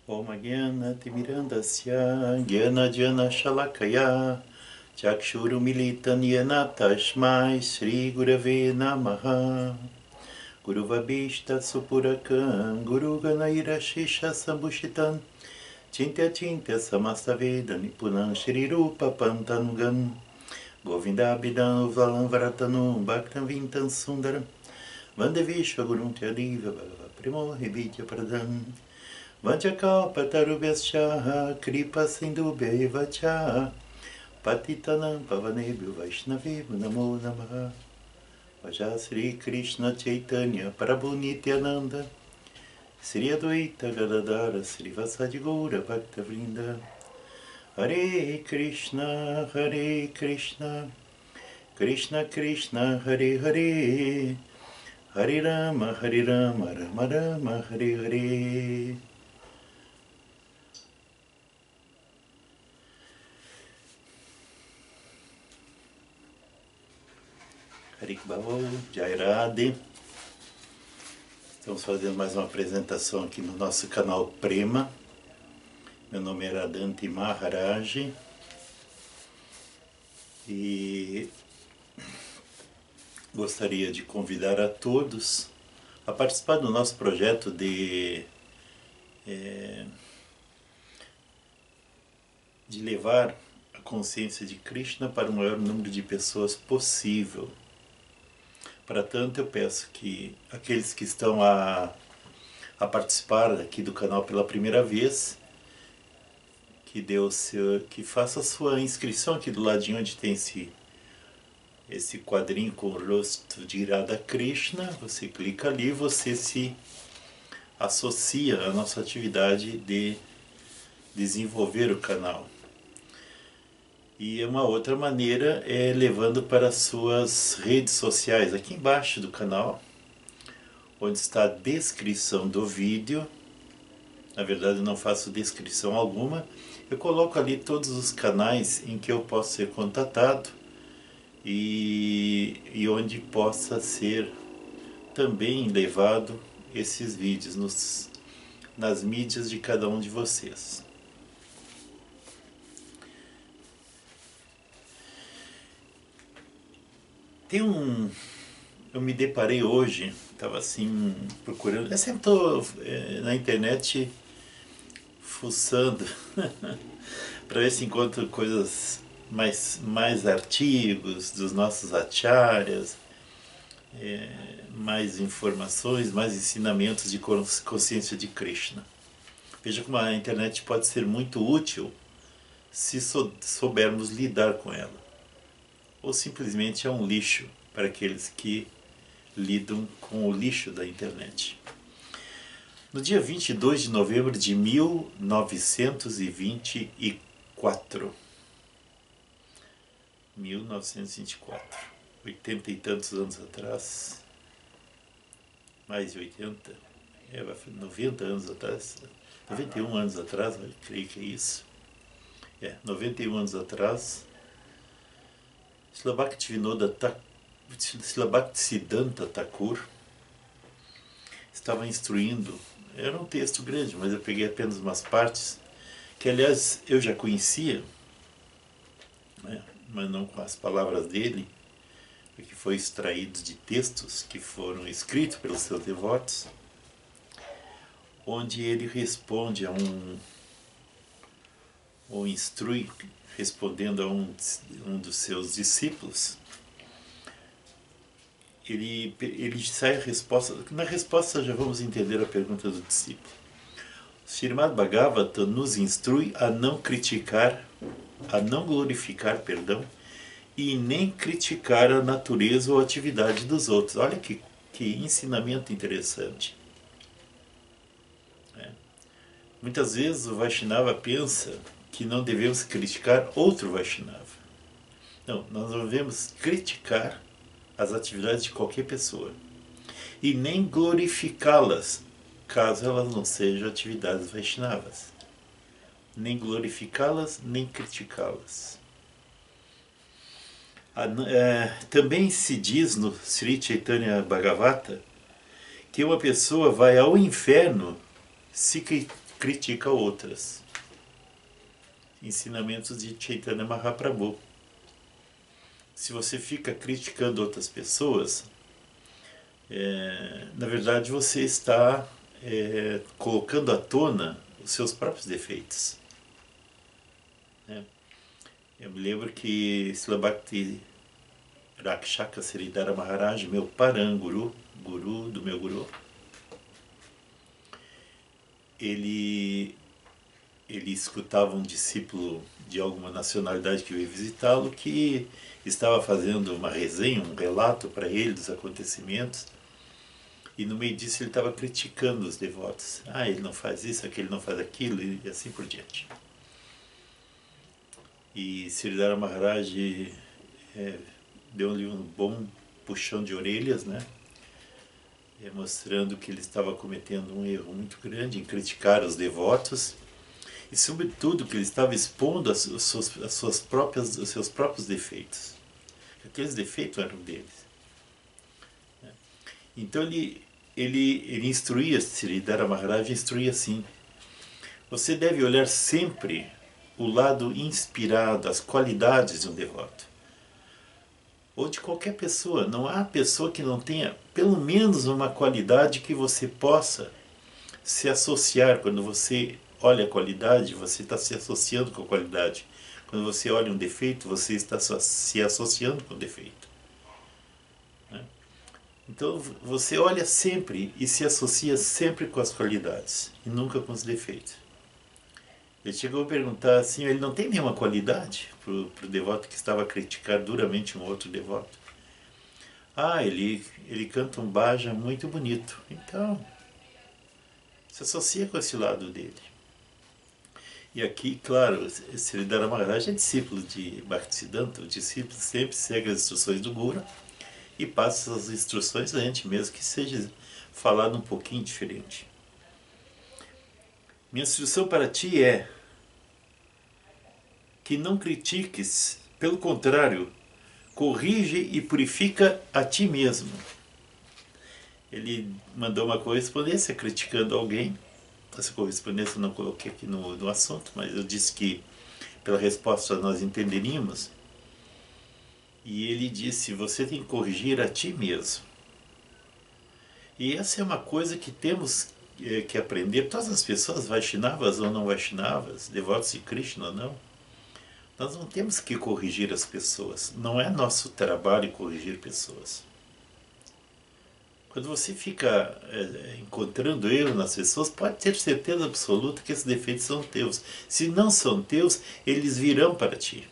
Om Gyana Timirandasya Gyana Jana Shalakaya Chakshuru Militan Yana Tashmai Sri Gurave Namaha Guru Vabhishta Supurakan Guru Ganaira Shisha Sambhushitan Chintya Chintya Samasta Veda Nipunan Shri Rupa Pantanugan Govinda Abhidhan Valam Varatanu Bhaktan Vintan Sundaram Vandevishwa Gurum Tyadiva Bhagava Primo Hibitya Pradhan Vajakalpatarubhyascha Kripa Sindhubhyevacha Patitanam Pavanebhyo Vaishnavebhyo Namo Namaha Vaja Sri Krishna Chaitanya Prabhu Nityananda Sri Advaita Gadadara Sri Vasadi Gaura Bhakta Vrinda Hare Krishna Krishna Krishna Hare Hare Hare Rama Rama Rama Hare Hare. Harik Bhavau, Jai Radhe. Estamos fazendo mais uma apresentação aqui no nosso canal Prema. Meu nome é Radanti Maharaj. E gostaria de convidar a todos a participar do nosso projeto de levar a consciência de Krishna para o maior número de pessoas possível. Para tanto, eu peço que aqueles que estão a participar aqui do canal pela primeira vez, que faça a sua inscrição aqui do ladinho onde tem esse quadrinho com o rosto de Radha Krishna. Você clica ali e você se associa à nossa atividade de desenvolver o canal. E uma outra maneira é levando para as suas redes sociais, aqui embaixo do canal, onde está a descrição do vídeo. Na verdade, eu não faço descrição alguma. Eu coloco ali todos os canais em que eu posso ser contatado e onde possa ser também levado esses vídeos nas mídias de cada um de vocês. Eu me deparei hoje, estava assim procurando, eu sempre estou na internet fuçando para ver se encontro coisas, mais artigos dos nossos acharyas, mais informações, mais ensinamentos de consciência de Krishna. Veja como a internet pode ser muito útil se soubermos lidar com ela. Ou simplesmente é um lixo para aqueles que lidam com o lixo da internet. No dia 22 de novembro de 1924, 80 e tantos anos atrás, mais de 80, 90 anos atrás, 91 anos atrás, eu creio que é isso, 91 anos atrás, Srila Bhaktisiddhanta Thakur estava instruindo. Era um texto grande, mas eu peguei apenas umas partes, que aliás eu já conhecia, né, mas não com as palavras dele, porque foi extraído de textos que foram escritos pelos seus devotos, onde ele responde ou instrui, respondendo a um dos seus discípulos. Ele sai a resposta. Na resposta já vamos entender a pergunta do discípulo. Srimad Bhagavatam nos instrui a não criticar, a não glorificar, e nem criticar a natureza ou a atividade dos outros. Olha que ensinamento interessante. Muitas vezes o Vaishnava pensa que não devemos criticar outro Vaishnava. Não, nós não devemos criticar as atividades de qualquer pessoa e nem glorificá-las, caso elas não sejam atividades Vaishnavas. Nem glorificá-las, nem criticá-las. Também se diz no Sri Chaitanya Bhagavata que uma pessoa vai ao inferno se critica outras. Ensinamentos de Chaitanya Mahaprabhu. Se você fica criticando outras pessoas, na verdade você está colocando à tona os seus próprios defeitos. Eu me lembro que Srila Bhakti Rakshaka Sridhara Maharaj, meu paranguru, guru do meu guru, ele escutava um discípulo de alguma nacionalidade que veio visitá-lo, que estava fazendo uma resenha, um relato para ele dos acontecimentos, e no meio disso ele estava criticando os devotos. Ah, ele não faz isso, aquele não faz aquilo, e assim por diante. E Sridhara Maharaj deu-lhe um bom puxão de orelhas, né? Mostrando que ele estava cometendo um erro muito grande em criticar os devotos, e sobretudo que ele estava expondo os seus próprios defeitos. Aqueles defeitos eram deles. Então ele instruía, Sridhara Maharaj instruía assim: você deve olhar sempre o lado inspirado, as qualidades de um devoto. Ou de qualquer pessoa. Não há pessoa que não tenha pelo menos uma qualidade que você possa se associar. Quando você olha a qualidade, você está se associando com a qualidade. Quando você olha um defeito, você está se associando com o defeito. Então você olha sempre e se associa sempre com as qualidades e nunca com os defeitos. Ele chegou a perguntar assim, ele não tem nenhuma qualidade para o devoto que estava a criticar duramente um outro devoto. Ah, ele canta um bhajan muito bonito. Então, se associa com esse lado dele. E aqui, claro, Sridhara Maharaj é discípulo de Bhaktisiddhanta. O discípulo sempre segue as instruções do Guru e passa as instruções a gente, mesmo que seja falado um pouquinho diferente. Minha instrução para ti é que não critiques, pelo contrário, corrige e purifica a ti mesmo. Ele mandou uma correspondência criticando alguém. Essa correspondência eu não coloquei aqui no assunto, mas eu disse que pela resposta nós entenderíamos. E ele disse, você tem que corrigir a ti mesmo. E essa é uma coisa que temos que aprender. Todas as pessoas, Vaishnavas ou não Vaishnavas, devotos de Krishna ou não, nós não temos que corrigir as pessoas. Não é nosso trabalho corrigir pessoas. Quando você fica encontrando erro nas pessoas, pode ter certeza absoluta que esses defeitos são teus. Se não são teus, eles virão para ti.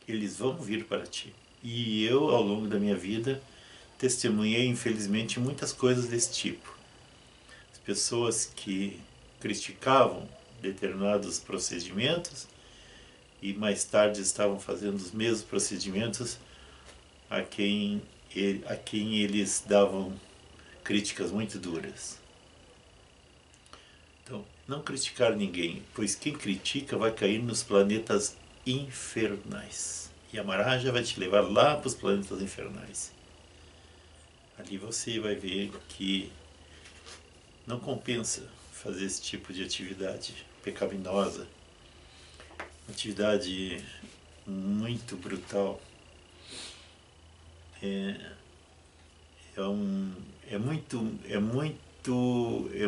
Eles vão vir para ti. E eu, ao longo da minha vida, testemunhei, infelizmente, muitas coisas desse tipo. As pessoas que criticavam determinados procedimentos e mais tarde estavam fazendo os mesmos procedimentos a quem eles davam críticas muito duras. Então, não criticar ninguém, pois quem critica vai cair nos planetas infernais. E a Maharaja vai te levar lá para os planetas infernais. Ali você vai ver que não compensa fazer esse tipo de atividade pecaminosa, atividade muito brutal. É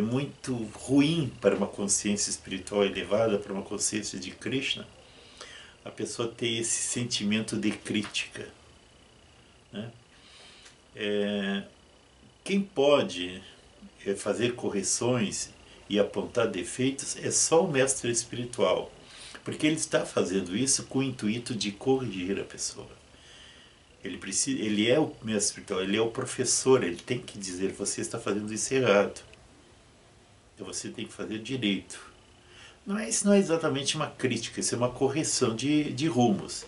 muito ruim para uma consciência espiritual elevada, para uma consciência de Krishna, a pessoa ter esse sentimento de crítica, né? Quem pode fazer correções e apontar defeitos é só o mestre espiritual, porque ele está fazendo isso com o intuito de corrigir a pessoa. Ele é o mestre espiritual, ele é o professor, ele tem que dizer, você está fazendo isso errado. Então você tem que fazer direito. Isso não é exatamente uma crítica, isso é uma correção de rumos.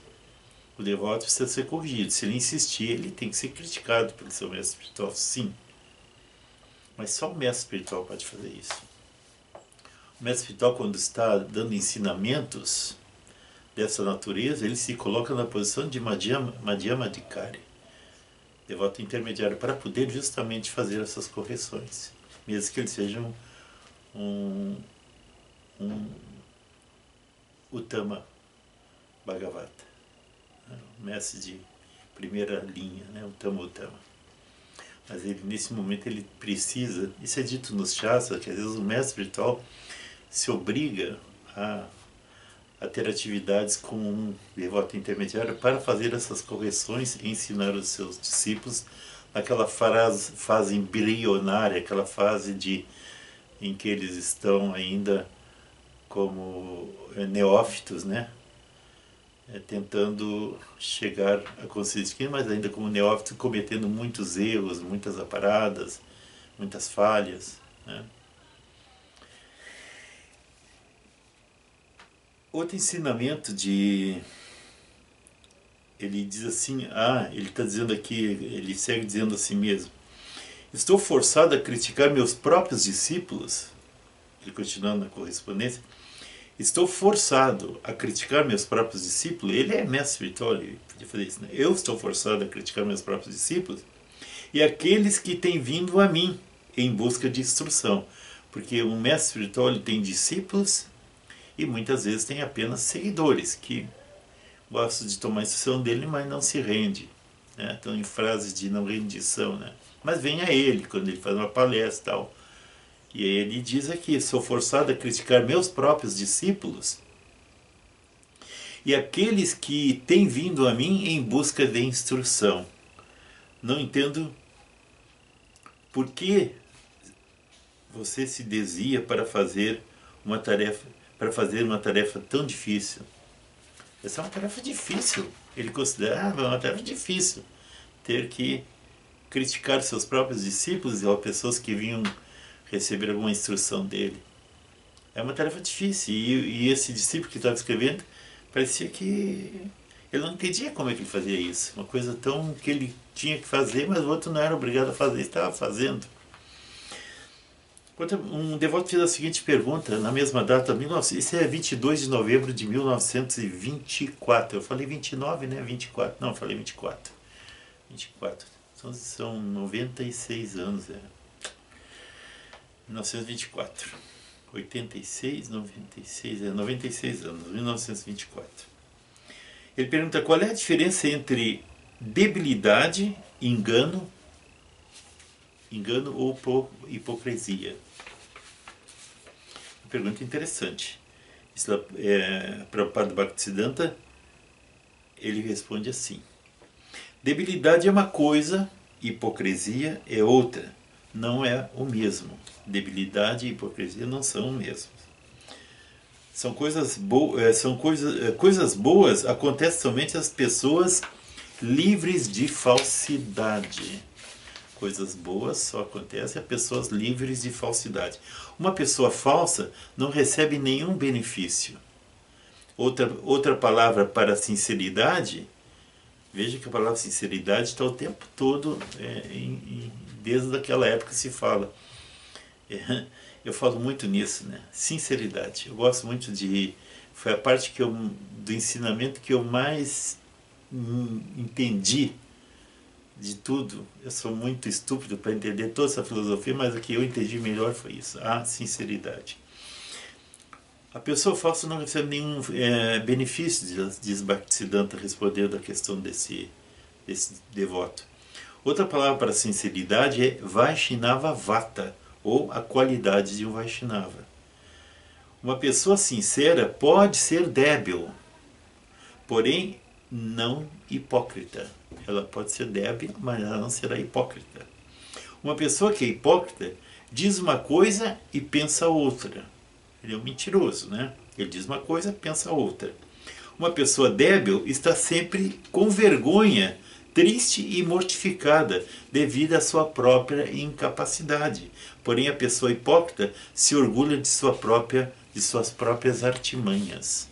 O devoto precisa ser corrigido. Se ele insistir, ele tem que ser criticado pelo seu mestre espiritual, sim. Mas só o mestre espiritual pode fazer isso. O mestre espiritual, quando está dando ensinamentos dessa natureza, ele se coloca na posição de Madhyamadikari, devoto intermediário, para poder justamente fazer essas correções, mesmo que eles sejam um, um Uttama Bhagavata, né? Um mestre de primeira linha, né? Uttama. Mas ele, nesse momento ele precisa, isso é dito nos Shastras, que às vezes o mestre espiritual se obriga a ter atividades com um devoto intermediário para fazer essas correções e ensinar os seus discípulos naquela fase embrionária, aquela fase em que eles estão ainda como neófitos, né? Tentando chegar à consciência de mas ainda como neófitos, cometendo muitos erros, muitas aparadas, muitas falhas, né? Outro ensinamento ele diz assim, ele está dizendo aqui, ele segue dizendo assim mesmo: estou forçado a criticar meus próprios discípulos. Ele continuando na correspondência, estou forçado a criticar meus próprios discípulos. Ele é mestre espiritual, ele podia fazer isso, né? Eu estou forçado a criticar meus próprios discípulos e aqueles que têm vindo a mim em busca de instrução. Porque um mestre espiritual ele tem discípulos e muitas vezes tem apenas seguidores que gostam de tomar a instrução dele, mas não se rende, né? Estão em frases de não rendição, né? Mas vem a ele quando ele faz uma palestra e tal. E aí ele diz aqui: sou forçado a criticar meus próprios discípulos e aqueles que têm vindo a mim em busca de instrução. Não entendo por que você se desvia para fazer uma tarefa tão difícil. Essa é uma tarefa difícil. Ele considerava uma tarefa difícil ter que criticar seus próprios discípulos ou pessoas que vinham receber alguma instrução dele. É uma tarefa difícil. E esse discípulo que estava escrevendo parecia que ele não entendia como é que ele fazia isso. Uma coisa tão que ele tinha que fazer, mas o outro não era obrigado a fazer, estava fazendo. Um devoto fez a seguinte pergunta, na mesma data, isso é 22 de novembro de 1924. Eu falei 29, né? 24. Não, eu falei 24. 24. São 96 anos. 1924. 86, 96, 96 anos, 1924. Ele pergunta qual é a diferença entre debilidade, engano ou hipocrisia. Uma pergunta interessante. Prabhupada Bhaktisiddhanta, ele responde assim: debilidade é uma coisa, hipocrisia é outra. Não é o mesmo. Debilidade e hipocrisia não são o mesmo. São coisas boas acontecem somente às pessoas livres de falsidade. Coisas boas só acontecem a pessoas livres de falsidade. Uma pessoa falsa não recebe nenhum benefício. Outra palavra para sinceridade, veja que a palavra sinceridade está o tempo todo, desde aquela época se fala. Eu falo muito nisso, né? Sinceridade. Eu gosto muito foi a parte do ensinamento que eu mais entendi de tudo. Eu sou muito estúpido para entender toda essa filosofia, mas o que eu entendi melhor foi isso, a sinceridade. A pessoa falsa não recebe nenhum benefício, diz Bhaktisiddhanta respondendo à questão desse devoto. Outra palavra para sinceridade é Vaishnava Vata, ou a qualidade de um Vaishnava. Uma pessoa sincera pode ser débil, porém não hipócrita. Ela pode ser débil, mas ela não será hipócrita. Uma pessoa que é hipócrita diz uma coisa e pensa outra. Ele é um mentiroso, né? Ele diz uma coisa e pensa outra. Uma pessoa débil está sempre com vergonha, triste e mortificada devido à sua própria incapacidade. Porém, a pessoa hipócrita se orgulha de suas próprias artimanhas.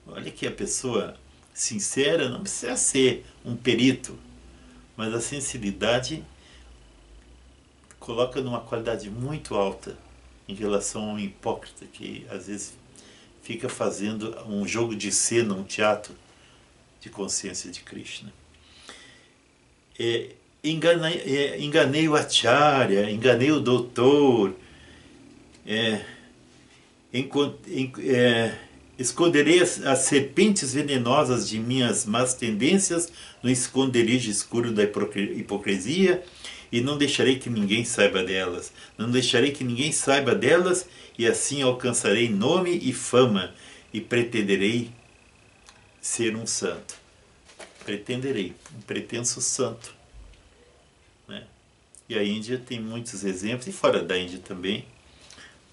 Olha que a pessoa sincera não precisa ser um perito, mas a sinceridade coloca numa qualidade muito alta em relação ao hipócrita, que às vezes fica fazendo um jogo de cena, um teatro de consciência de Krishna. Enganei o acharya, enganei o doutor, é, esconderei as serpentes venenosas de minhas más tendências no esconderijo escuro da hipocrisia, e não deixarei que ninguém saiba delas. Não deixarei que ninguém saiba delas, e assim alcançarei nome e fama, e pretenderei ser um santo. Pretenderei, um pretenso santo. Né? E a Índia tem muitos exemplos, e fora da Índia também,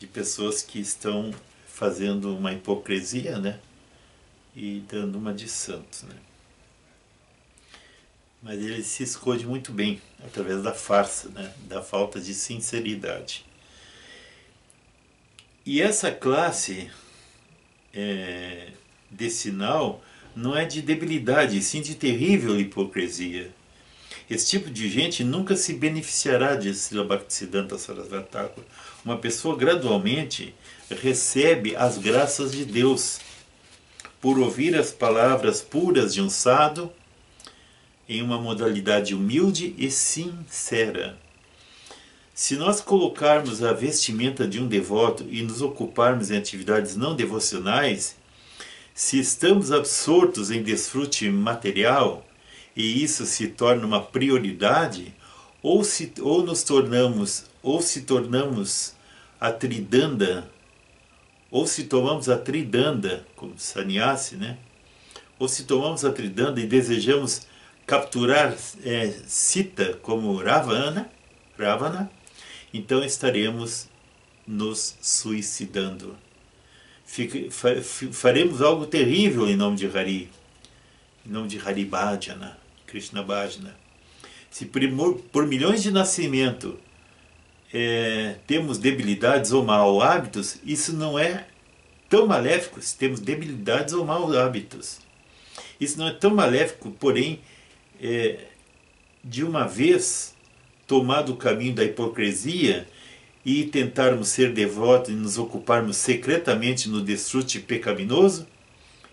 de pessoas que estão fazendo uma hipocrisia, né? E dando uma de santo, né? Mas ele se esconde muito bem, através da farsa, né? Da falta de sinceridade. E essa classe de sinal não é de debilidade, sim de terrível hipocrisia. Esse tipo de gente nunca se beneficiará de Srila Bhaktisiddhanta Sarasvati Thakur. Uma pessoa gradualmente recebe as graças de Deus por ouvir as palavras puras de um sadhu em uma modalidade humilde e sincera. Se nós colocarmos a vestimenta de um devoto e nos ocuparmos em atividades não devocionais, se estamos absortos em desfrute material e isso se torna uma prioridade, ou se tornamos a tridanda, ou se tomamos a tridanda como sannyasi, né? Ou se tomamos a tridanda e desejamos capturar Sita como Ravana, então estaremos nos suicidando. Faremos algo terrível em nome de Hari, em nome de Hari Bhajana, Krishna Bhajana. Se por milhões de nascimentos temos debilidades ou maus hábitos, isso não é tão maléfico. Se temos debilidades ou maus hábitos, isso não é tão maléfico, porém, de uma vez tomado o caminho da hipocrisia e tentarmos ser devotos e nos ocuparmos secretamente no desfrute pecaminoso,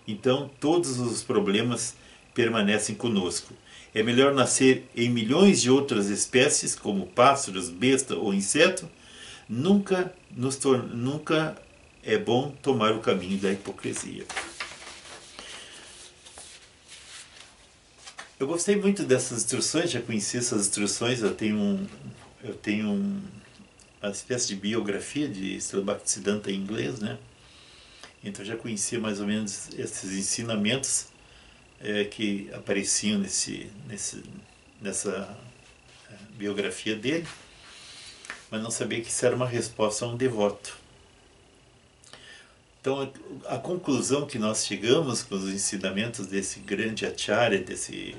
então todos os problemas permanecem conosco. É melhor nascer em milhões de outras espécies, como pássaros, besta ou inseto. Nunca é bom tomar o caminho da hipocrisia. Eu gostei muito dessas instruções, já conheci essas instruções. Eu tenho uma espécie de biografia de Srila Bhaktisiddhanta em inglês, né? Então já conhecia mais ou menos esses ensinamentos que apareciam nessa biografia dele, mas não sabia que isso era uma resposta a um devoto. Então a conclusão que nós chegamos com os ensinamentos desse grande acharya, desse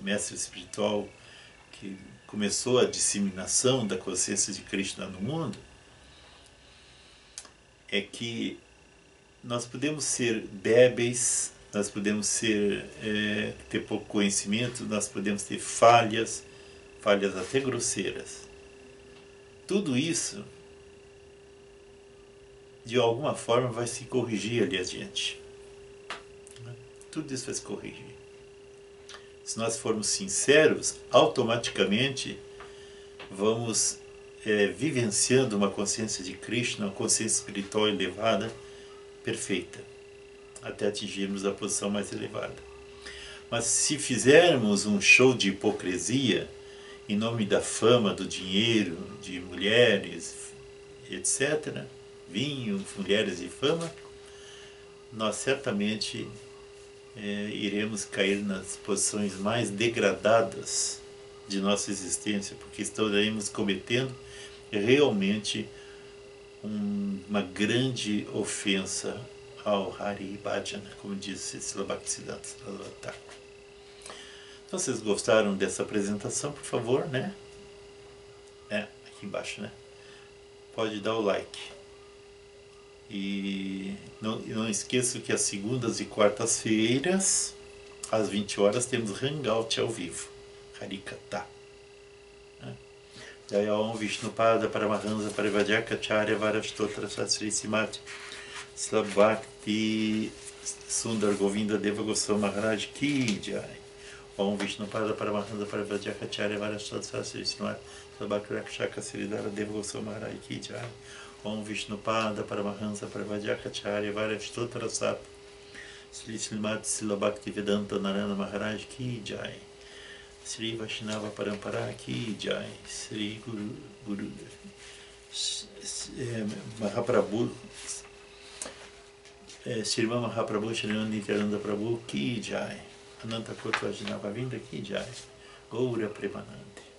mestre espiritual que começou a disseminação da consciência de Krishna no mundo, é que nós podemos ser débeis, nós podemos ter pouco conhecimento, nós podemos ter falhas até grosseiras. Tudo isso, de alguma forma, vai se corrigir ali adiante. Tudo isso vai se corrigir. Se nós formos sinceros, automaticamente vamos vivenciando uma consciência de Krishna, uma consciência espiritual elevada, perfeita, até atingirmos a posição mais elevada. Mas se fizermos um show de hipocrisia em nome da fama, do dinheiro, de mulheres, etc., vinho, mulheres e fama, nós certamente iremos cair nas posições mais degradadas de nossa existência, porque estaremos cometendo realmente uma grande ofensa ao Hari Bhajana, como disse Srila Bhaktisiddhanta Sarasvati Thakur. Então, vocês gostaram dessa apresentação, por favor, né? Aqui embaixo, né? Pode dar o like. E não esqueça que às segundas e quartas-feiras, às 20 horas, temos Hangout ao vivo, Harikatha. Jaya Om Vishnupada Paramahansa Parivajaka-charya Varashtotra Sastri Simati Slabhakti Sundar Govinda Deva Goswami Maharaj Ki Jai. Om Vishnupada Paramahansa Parivajaka-charya Varashtotra Sastri Simati Labhakrakshaka Siridhara Deva Goswami Ki Jai. Om Vishnupada Paramahansa Parvajaka-charya Varashtotra Sat Sri Srimati Srila Bhaktivedanta Narayana Maharaj Ki Jai. Sri Vaishnava Parampara Ki Jai. Sri Guru Mahaprabhu Sriman Mahaprabhu Shri Nityananda Prabhu Ki Jai. Ananta Kota Vajnava Vinda Ki Jai. Goura Premanande.